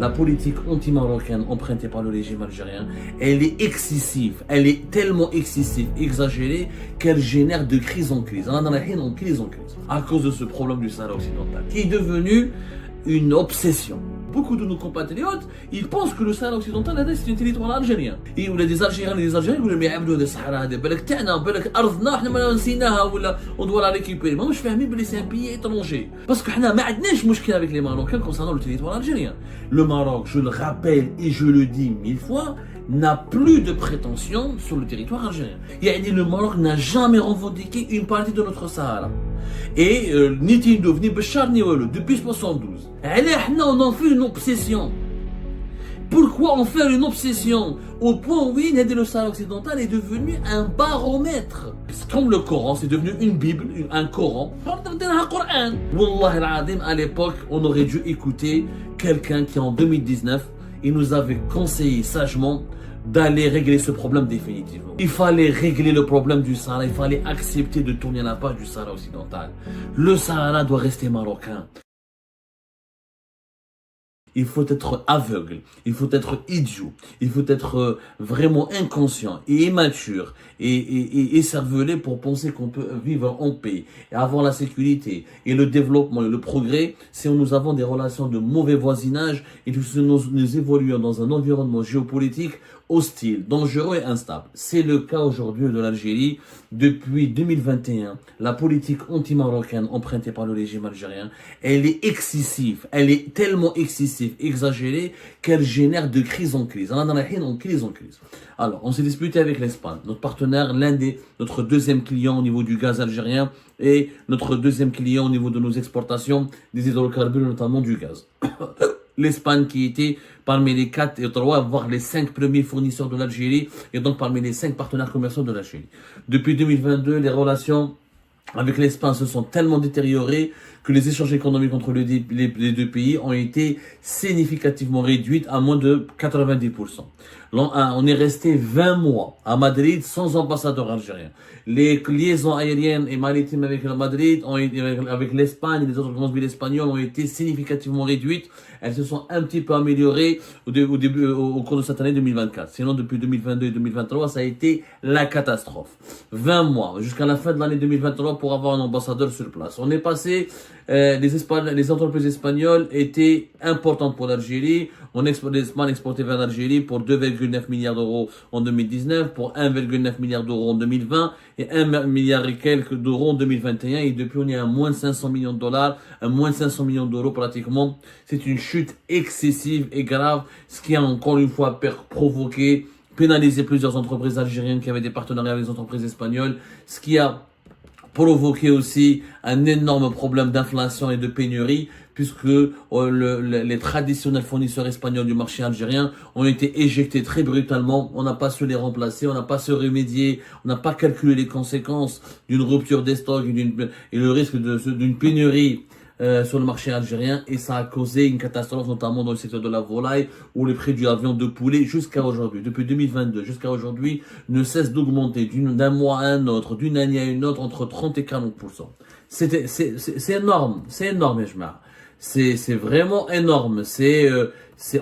La politique anti-marocaine empruntée par le régime algérien, elle est excessive, elle est tellement excessive, exagérée, qu'elle génère de crise en crise. On en a en crise en crise. À cause de ce problème du Sahara occidental, qui est devenu une obsession. Beaucoup de nos compatriotes, ils pensent que le Sahara occidental, c'est un territoire algérien. Et où il y a des Algériens et des Algériens, ils disent, mais le Sahara, بالك تاعنا بالك أرضنا احنا ما نسيناها ولا on doit la récupérer. ما مش فاهمين بلي c'est un pays étranger. Parce que احنا ما عندناش مشكلة avec les Marocains concernant le territoire algérien. Le Maroc, je le rappelle et je le dis 1000 fois, n'a plus de prétention sur le territoire algérien. يعني le Maroc n'a jamais revendiqué une partie de notre Sahara. Et ni Tindouf, ni Béchar, ni Walou, depuis 72. Allez, on en fait une obsession. Pourquoi en faire une obsession au point où le Sahara occidental est devenu un baromètre? Comme le Coran, c'est devenu une Bible, un Coran. Wallah al-Adim, à l'époque, on aurait dû écouter quelqu'un qui en 2019, il nous avait conseillé sagement d'aller régler ce problème définitivement. Il fallait régler le problème du Sahara, il fallait accepter de tourner la page du Sahara occidental. Le Sahara doit rester marocain. Il faut être aveugle, il faut être idiot, il faut être vraiment inconscient et immature et écervelé pour penser qu'on peut vivre en paix et avoir la sécurité et le développement et le progrès si nous avons des relations de mauvais voisinage et que nous évoluons dans un environnement géopolitique hostile, dangereux et instable. C'est le cas aujourd'hui de l'Algérie. Depuis 2021, la politique anti-marocaine empruntée par le régime algérien, elle est excessive, elle est tellement excessive, exagérée, qu'elle génère de crise en crise. On en a en crise en crise. Alors, on s'est disputé avec l'Espagne, notre partenaire, notre deuxième client au niveau du gaz algérien et notre deuxième client au niveau de nos exportations des hydrocarbures, notamment du gaz. L'Espagne qui était parmi les 4 et 3, voire les 5 premiers fournisseurs de l'Algérie et donc parmi les 5 partenaires commerciaux de l'Algérie. Depuis 2022, les relations avec l'Espagne se sont tellement détériorées que les échanges économiques entre les deux pays ont été significativement réduits à moins de 90%. On est resté 20 mois à Madrid sans ambassadeur algérien. Les liaisons aériennes et maritimes avec Madrid, avec l'Espagne et les autres grandes villes espagnoles ont été significativement réduites. Elles se sont un petit peu améliorées au cours de cette année 2024. Sinon, depuis 2022 et 2023, ça a été la catastrophe. 20 mois, jusqu'à la fin de l'année 2023 pour avoir un ambassadeur sur place. On est passé, les entreprises espagnoles étaient importantes pour l'Algérie. L'Espagne exportait vers l'Algérie pour 2,9 milliards d'euros en 2019, pour 1,9 milliard d'euros en 2020 et 1 milliard et quelques d'euros en 2021. Et depuis, on est à moins de 500 millions de dollars, à moins de 500 millions d'euros pratiquement. C'est une chute excessive et grave, ce qui a encore une fois provoqué, pénalisé plusieurs entreprises algériennes qui avaient des partenariats avec les entreprises espagnoles, ce qui a provoqué aussi un énorme problème d'inflation et de pénurie, puisque les traditionnels fournisseurs espagnols du marché algérien ont été éjectés très brutalement. On n'a pas su les remplacer, on n'a pas su remédier, on n'a pas calculé les conséquences d'une rupture des stocks et le risque d'une pénurie sur le marché algérien, et ça a causé une catastrophe notamment dans le secteur de la volaille où les prix du avion de poulet jusqu'à aujourd'hui, depuis 2022 jusqu'à aujourd'hui, ne cessent d'augmenter d'un mois à un autre, d'une année à une autre, entre 30 et 40%. C'est énorme, c'est vraiment énorme.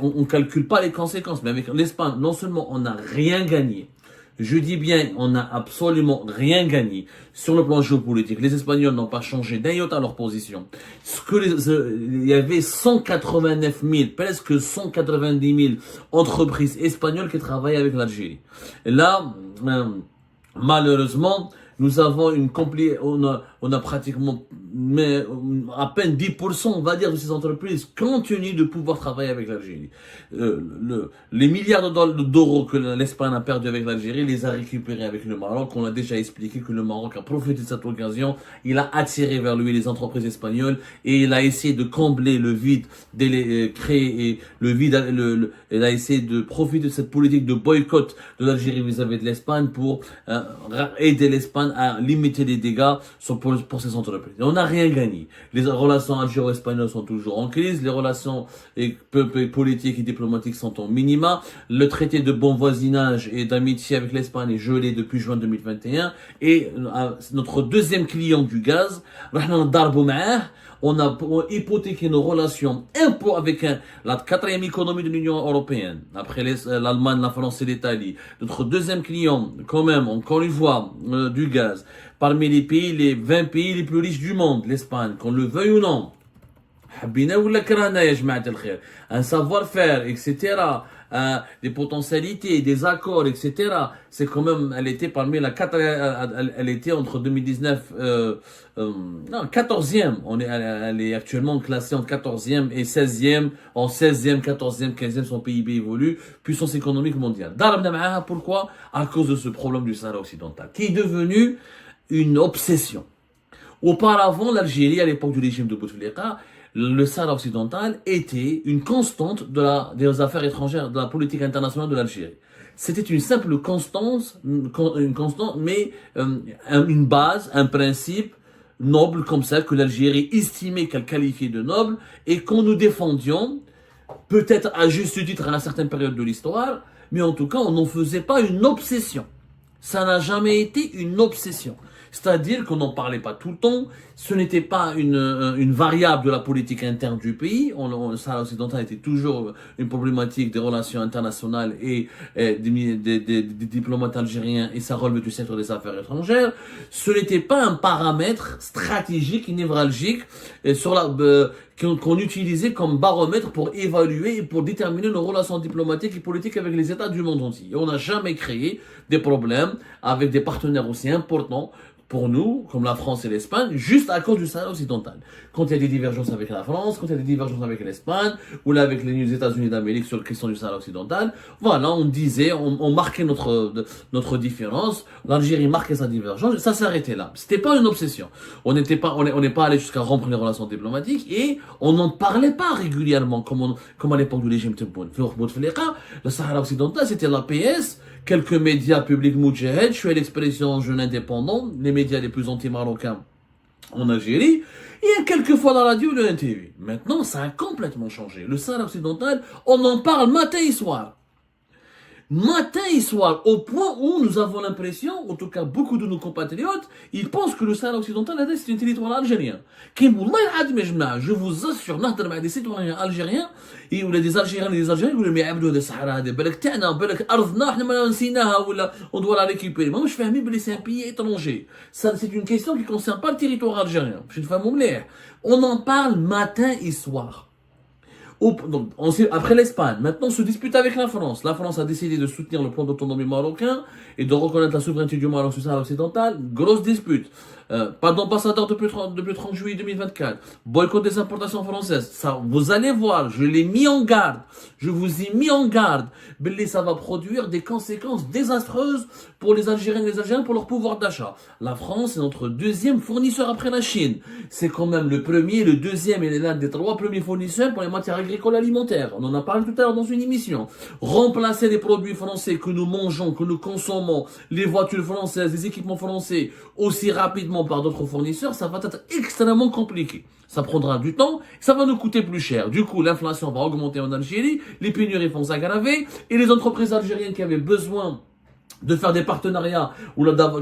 On calcule pas les conséquences, mais avec l'Espagne, non seulement on n'a rien gagné, je dis bien, on n'a absolument rien gagné sur le plan géopolitique. Les Espagnols n'ont pas changé d'un iota leur position. Il y avait 189 000, presque 190 000 entreprises espagnoles qui travaillaient avec l'Algérie. Et là, malheureusement, nous avons on a pratiquement, mais à peine 10%, on va dire, de ces entreprises continuent de pouvoir travailler avec l'Algérie. Les milliards d'euros que l'Espagne a perdu avec l'Algérie, les a récupérés avec le Maroc. On a déjà expliqué que le Maroc a profité de cette occasion. Il a attiré vers lui les entreprises espagnoles et il a essayé de combler le vide, il a essayé de profiter de cette politique de boycott de l'Algérie vis-à-vis de l'Espagne pour aider l'Espagne à limiter les dégâts pour ces entreprises. Et on n'a rien gagné. Les relations algéro-espagnoles sont toujours en crise, les relations politiques et diplomatiques sont en minima, le traité de bon voisinage et d'amitié avec l'Espagne est gelé depuis juin 2021, et notre deuxième client du gaz, on a hypothéqué nos relations avec la quatrième économie de l'Union européenne, après l'Allemagne, la France et l'Italie. Notre deuxième client, quand même, encore une fois, du gaz, parmi les 20 pays les plus riches du monde, l'Espagne, qu'on le veuille ou non. Un savoir-faire, etc., des potentialités, des accords, etc. C'est quand même, elle était parmi elle était entre 2019, non, 14e. Elle est actuellement classée en 14e et 16e, en 16e, 14e, 15e, son PIB évolue, puissance économique mondiale. Pourquoi? À cause de ce problème du Sahara occidental, qui est devenu une obsession. Auparavant, l'Algérie, à l'époque du régime de Bouteflika, le Sahara occidental était une constante des affaires étrangères, de la politique internationale de l'Algérie. C'était une simple constante, mais une base, un principe noble comme celle que l'Algérie estimait qu'elle qualifiait de noble et qu'on nous défendions, peut-être à juste titre à une certaine période de l'histoire, mais en tout cas, on n'en faisait pas une obsession. Ça n'a jamais été une obsession. C'est-à-dire qu'on n'en parlait pas tout le temps, ce n'était pas une variable de la politique interne du pays. Le Sahara occidental était toujours une problématique des relations internationales et des diplomates algériens et ça relevait du secteur des affaires étrangères. Ce n'était pas un paramètre stratégique, névralgique, qu'on utilisait comme baromètre pour évaluer et pour déterminer nos relations diplomatiques et politiques avec les États du monde entier. Et on n'a jamais créé des problèmes avec des partenaires aussi importants pour nous, comme la France et l'Espagne, juste à cause du Sahara occidental. Quand il y a des divergences avec la France, quand il y a des divergences avec l'Espagne, ou là avec les États-Unis d'Amérique sur la question du Sahara occidental, voilà, on disait, on marquait notre différence, l'Algérie marquait sa divergence, et ça s'arrêtait là. C'était pas une obsession. On n'est pas allé jusqu'à rompre les relations diplomatiques, et on n'en parlait pas régulièrement, comme à l'époque du régime Tebboune. Le Sahara occidental, c'était l'APS, quelques médias publics moudjahed, je suis à l'expression jeune indépendant, les médias les plus anti-marocains en Algérie, et quelques fois dans la radio de NTV. Maintenant, ça a complètement changé. Le Sahara occidental, on en parle matin et soir. Matin et soir, au point où nous avons l'impression, en tout cas beaucoup de nos compatriotes, ils pensent que le Sahara occidental, c'est un territoire algérien. Je vous assure, des citoyens algériens, et des Algériens et des Algériens, ils disent, le Sahara, on doit la récupérer. Moi, je fais c'est un pays étranger. C'est une question qui ne concerne pas le territoire algérien. On en parle matin et soir. Donc, après l'Espagne, maintenant on se dispute avec la France. La France a décidé de soutenir le plan d'autonomie marocain et de reconnaître la souveraineté du Maroc sur le Sahara occidental. Grosse dispute. Pas d'ambassadeur depuis le 30 juillet 2024. Boycott des importations françaises. Ça, vous allez voir, je l'ai mis en garde. Je vous ai mis en garde. Ça va produire des conséquences désastreuses pour les Algériens et les Algériens pour leur pouvoir d'achat. La France est notre deuxième fournisseur après la Chine. C'est quand même le premier, le deuxième et l'un des 3 premiers fournisseurs pour les matières agricoles alimentaires. On en a parlé tout à l'heure dans une émission. Remplacer les produits français que nous mangeons, que nous consommons, les voitures françaises, les équipements français, aussi rapidement par d'autres fournisseurs, ça va être extrêmement compliqué. Ça prendra du temps, ça va nous coûter plus cher. Du coup, l'inflation va augmenter en Algérie, les pénuries vont s'aggraver, et les entreprises algériennes qui avaient besoin de faire des partenariats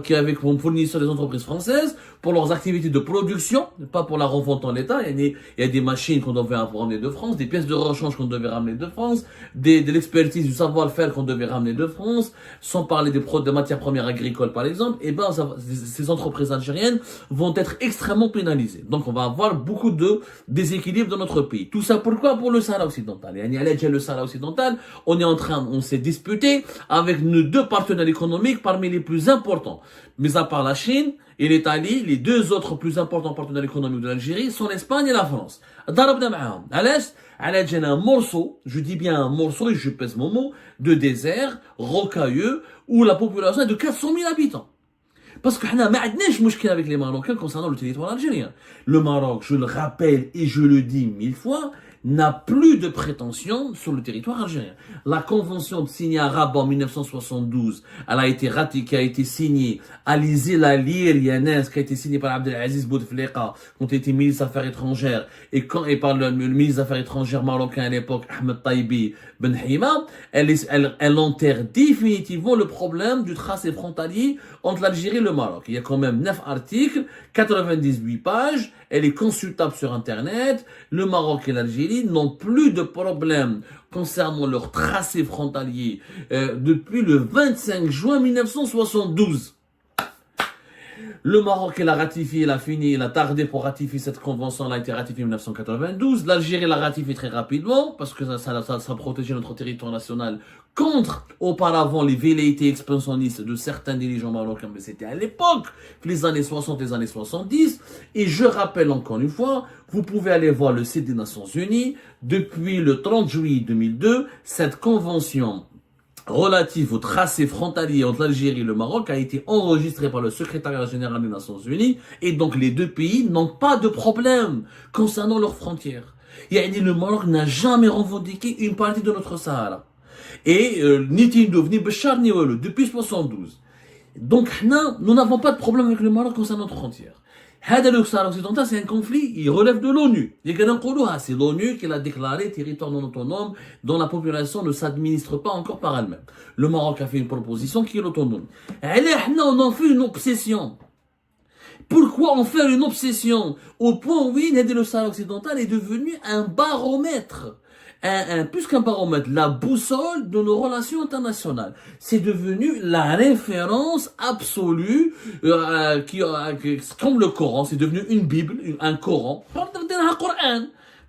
qui avec comme fournisseurs des entreprises françaises pour leurs activités de production, pas pour la revente en l'état. Il y a des machines qu'on devait ramener de France, des pièces de rechange qu'on devait ramener de France, de l'expertise, du savoir-faire qu'on devait ramener de France, sans parler des matières premières agricoles par exemple. Et ben, ces entreprises algériennes vont être extrêmement pénalisées. Donc on va avoir beaucoup de déséquilibre dans notre pays. Tout ça pourquoi? Pour le Sahara occidental. Et le Sahara occidental, on s'est disputé avec nos 2 partenaires économiques parmi les plus importants. Mais à part la Chine et l'Italie, les 2 autres plus importants partenaires économiques de l'Algérie sont l'Espagne et la France. À l'est, un morceau, je dis bien un morceau et je pèse mon mot, de désert rocailleux où la population est de 400 000 habitants. Parce qu'on n'a pas de problème avec les Marocains concernant le territoire algérien. Le Maroc, je le rappelle et je le dis 1000 fois, n'a plus de prétention sur le territoire algérien. La convention signée à Rabat en 1972, elle a été ratifiée, qui a été signée à l'île Lianes, qui a été signée par Abdelaziz Bouteflika, quand il était ministre des Affaires étrangères, et par le ministre des Affaires étrangères marocain à l'époque, Ahmed Taibi Ben Hima, elle enterre définitivement le problème du tracé frontalier entre l'Algérie et le Maroc. Il y a quand même 9 articles, 98 pages, elle est consultable sur Internet. Le Maroc et l'Algérie n'ont plus de problème concernant leur tracé frontalier depuis le 25 juin 1972. Le Maroc, il a ratifié, il a fini, il a tardé pour ratifier cette convention, elle a été ratifiée en 1992. L'Algérie l'a ratifié très rapidement parce que ça protégeait notre territoire national contre, auparavant, les velléités expansionnistes de certains dirigeants marocains, mais c'était à l'époque, les années 60, les années 70. Et je rappelle encore une fois, vous pouvez aller voir le site des Nations Unies. Depuis le 30 juillet 2002, cette convention relative au tracé frontalier entre l'Algérie et le Maroc a été enregistré par le secrétariat général des Nations Unies et donc les deux pays n'ont pas de problème concernant leurs frontières. Le Maroc n'a jamais revendiqué une partie de notre Sahara. Et ni Tindouf, ni Béchar, ni Ouelou, depuis 72. Donc nous n'avons pas de problème avec le Maroc concernant notre frontière. Le Sahara occidental, c'est un conflit, il relève de l'ONU. C'est l'ONU qui l'a déclaré territoire non autonome dont la population ne s'administre pas encore par elle-même. Le Maroc a fait une proposition qui est l'autonomie. On en fait une obsession. Pourquoi en faire une obsession au point où le Sahara occidental est devenu un baromètre, plus qu'un baromètre, la boussole de nos relations internationales. C'est devenu la référence absolue, comme le Coran, c'est devenu une Bible, un Coran.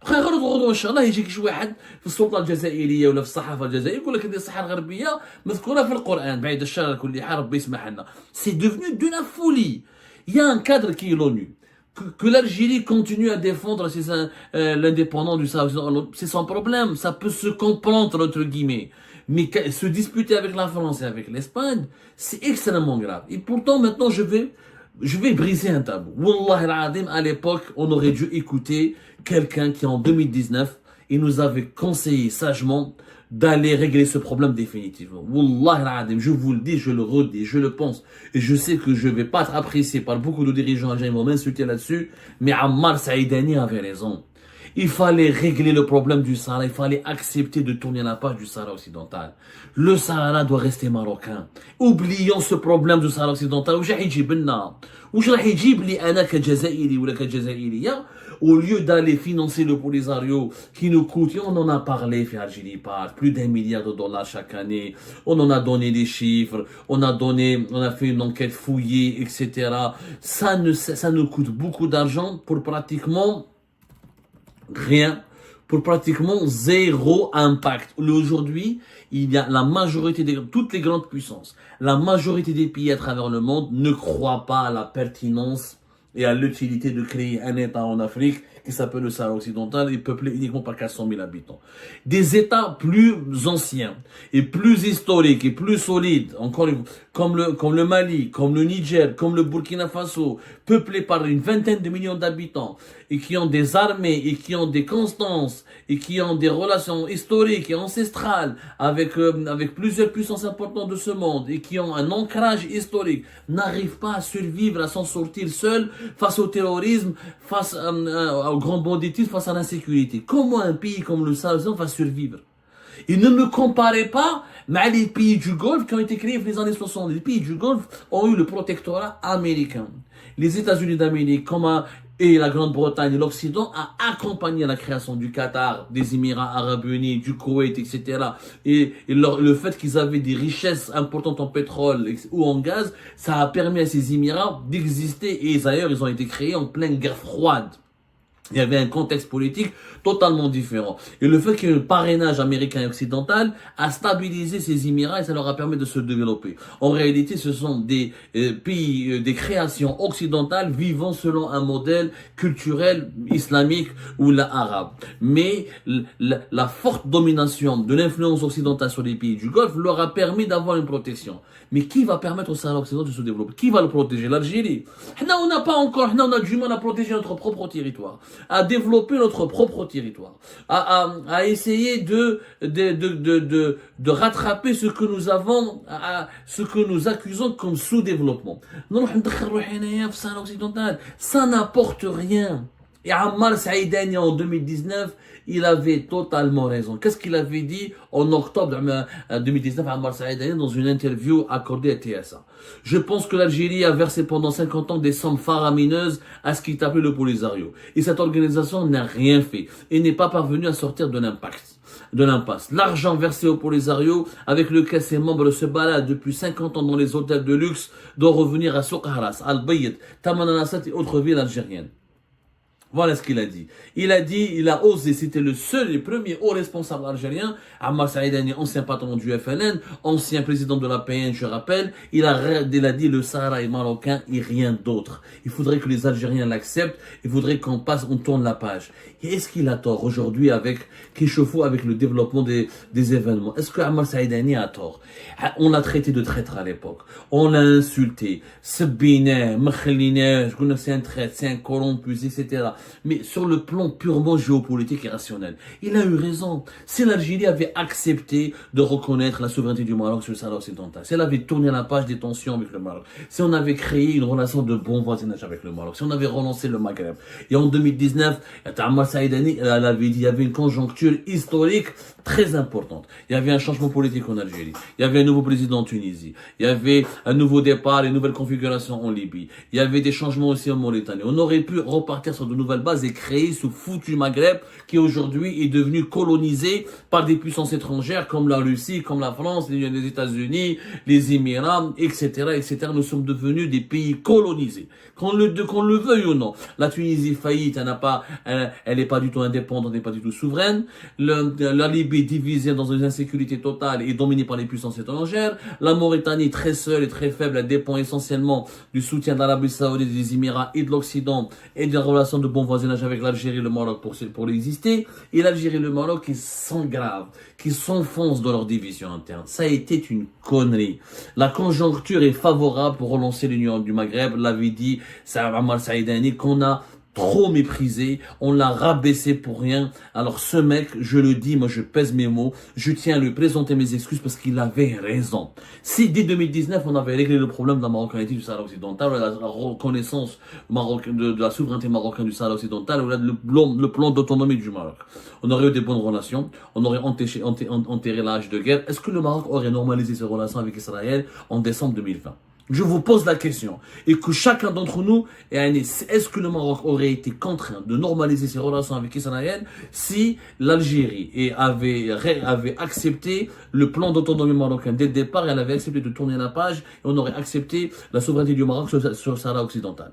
ان شاء الله يجيك شي واحد في السلطه الجزائريه ولا في الصحافه الجزائريه يقول لك هذه الصحه الغربيه مذكوره في القران بعيد الشر كل حال ربي يسمح لنا. C'est devenu de la folie. Il y a un cadre qui est l'ONU. Que l'Algérie continue à défendre l'indépendance du Sahara, c'est son problème, ça peut se comprendre entre guillemets. Mais se disputer avec la France et avec l'Espagne, c'est extrêmement grave. Et pourtant maintenant je vais briser un tabou. Wallah al-Adim, à l'époque, on aurait dû écouter quelqu'un qui en 2019, il nous avait conseillé sagement d'aller régler ce problème définitivement. Wallah al-Adim, je vous le dis, je le redis, je le pense. Et je sais que je vais pas être apprécié par beaucoup de dirigeants algériens, ils vont m'insulter là-dessus, mais Ammar Saïdani avait raison. Il fallait régler le problème du Sahara, il fallait accepter de tourner la page du Sahara occidental. Le Sahara doit rester marocain. Oublions ce problème du Sahara occidental. Au lieu d'aller financer le Polisario qui nous coûte, et on en a parlé, fait Algérie part, plus d'1 milliard de dollars chaque année, on en a donné des chiffres, on a fait une enquête fouillée, etc. Ça nous coûte beaucoup d'argent pour pratiquement rien, pour pratiquement zéro impact. Aujourd'hui, il y a la majorité toutes les grandes puissances, la majorité des pays à travers le monde ne croient pas à la pertinence et à l'utilité de créer un État en Afrique qui s'appelle le Sahara occidental et peuplé uniquement par 400 000 habitants. Des États plus anciens et plus historiques et plus solides, encore comme le Mali, comme le Niger, comme le Burkina Faso, peuplés par une vingtaine de millions d'habitants et qui ont des armées et qui ont des constances et qui ont des relations historiques et ancestrales avec plusieurs puissances importantes de ce monde et qui ont un ancrage historique, n'arrivent pas à survivre, à s'en sortir seuls face au terrorisme, face au grand banditisme, face à l'insécurité. Comment un pays comme le Sahara va survivre? Et ne me comparez pas avec les pays du Golfe qui ont été créés dans les années 60. Les pays du Golfe ont eu le protectorat américain. Les États-Unis d'Amérique, et la Grande-Bretagne et l'Occident a accompagné la création du Qatar, des Émirats Arabes Unis, du Koweït, etc. Et le fait qu'ils avaient des richesses importantes en pétrole ou en gaz, ça a permis à ces Émirats d'exister. Et d'ailleurs, ils ont été créés en pleine guerre froide. Il y avait un contexte politique totalement différent. Et le fait qu'il y ait un parrainage américain et occidental a stabilisé ces Émirats et ça leur a permis de se développer. En réalité, ce sont des pays, des créations occidentales vivant selon un modèle culturel islamique ou arabe. Mais la forte domination de l'influence occidentale sur les pays du Golfe leur a permis d'avoir une protection. Mais qui va permettre au Sahara occidental de se développer? Qui va le protéger? L'Algérie. On n'a pas encore, on a du mal à protéger notre propre territoire, à développer notre propre territoire, à essayer de rattraper ce que nous avons, ce que nous accusons comme sous-développement. Ça n'apporte rien. Et Ammar Saïdani en 2019, il avait totalement raison. Qu'est-ce qu'il avait dit en octobre 2019 Ammar Saïdani dans une interview accordée à TSA? Je pense que l'Algérie a versé pendant 50 ans des sommes faramineuses à ce qu'il appelait le Polisario. Et cette organisation n'a rien fait et n'est pas parvenue à sortir de l'impasse. L'argent versé au Polisario, avec lequel ses membres se baladent depuis 50 ans dans les hôtels de luxe, doit revenir à Souk Haras, Al-Bayt, Taman al-Assad et autres villes algériennes. Voilà ce qu'il a dit. Il a osé, c'était le seul et premier haut responsable algérien, Ammar Saïdani, ancien patron du FLN, ancien président de la PN, je rappelle, il a dit le Sahara est marocain et rien d'autre. Il faudrait que les Algériens l'acceptent, il faudrait on tourne la page. Et est-ce qu'il a tort aujourd'hui avec Kéchofou, avec le développement des événements? Est-ce que Ammar Saïdani a tort? On l'a traité de traître à l'époque. On l'a insulté. Sabine, Mkheline, c'est un traître, c'est un corrompu, etc. Mais sur le plan purement géopolitique et rationnel, il a eu raison. Si l'Algérie avait accepté de reconnaître la souveraineté du Maroc sur le Sahara occidental, si elle avait tourné la page des tensions avec le Maroc, si on avait créé une relation de bon voisinage avec le Maroc, si on avait relancé le Maghreb, et en 2019, Ammar Saïdani, elle avait dit, il y avait une conjoncture historique très importante. Il y avait un changement politique en Algérie, il y avait un nouveau président en Tunisie, il y avait un nouveau départ, une nouvelle configuration en Libye, il y avait des changements aussi en Mauritanie. On aurait pu repartir sur de nouvelles bases et créer ce foutu Maghreb qui aujourd'hui est devenu colonisé par des puissances étrangères comme la Russie, comme la France, les États-Unis, les Émirats, etc., etc. Nous sommes devenus des pays colonisés. Qu'on le veuille ou non. La Tunisie faillite, elle n'est pas du tout indépendante, elle n'est pas du tout souveraine. La Libye divisée dans une insécurité totale et dominée par les puissances étrangères. La Mauritanie très seule et très faible, elle dépend essentiellement du soutien de l'Arabie Saoudite, des Émirats et de l'Occident et des relations de bon voisinage avec l'Algérie et le Maroc pour exister. Et l'Algérie et le Maroc qui s'engravent, qui s'enfoncent dans leur division interne. Ça a été une connerie. La conjoncture est favorable pour relancer l'Union du Maghreb, l'avait dit Ammar Saïdani, qu'on a trop méprisé, on l'a rabaissé pour rien. Alors ce mec, je le dis, moi je pèse mes mots, je tiens à lui présenter mes excuses parce qu'il avait raison. Si dès 2019 on avait réglé le problème de la marocanité du Sahara occidental, la reconnaissance de la souveraineté marocaine du Sahara occidental, le plan d'autonomie du Maroc, on aurait eu des bonnes relations, on aurait enterré l'âge de guerre. Est-ce que le Maroc aurait normalisé ses relations avec Israël en décembre 2020? Je vous pose la question et que chacun d'entre nous, est-ce que le Maroc aurait été contraint de normaliser ses relations avec Israël si l'Algérie avait accepté le plan d'autonomie marocain dès le départ et elle avait accepté de tourner la page et on aurait accepté la souveraineté du Maroc sur le Sahara occidental?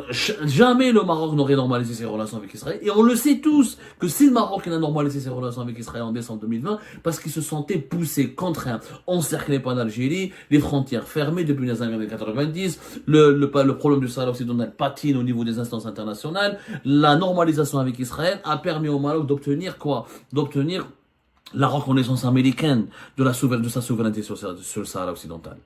Jamais le Maroc n'aurait normalisé ses relations avec Israël. Et on le sait tous que si le Maroc a normalisé ses relations avec Israël en décembre 2020, parce qu'il se sentait poussé, contraint, encerclé par l'Algérie, les frontières fermées depuis les années 90, le problème du Sahara occidental patine au niveau des instances internationales, la normalisation avec Israël a permis au Maroc d'obtenir quoi? D'obtenir la reconnaissance américaine de sa souveraineté sur le Sahara occidental.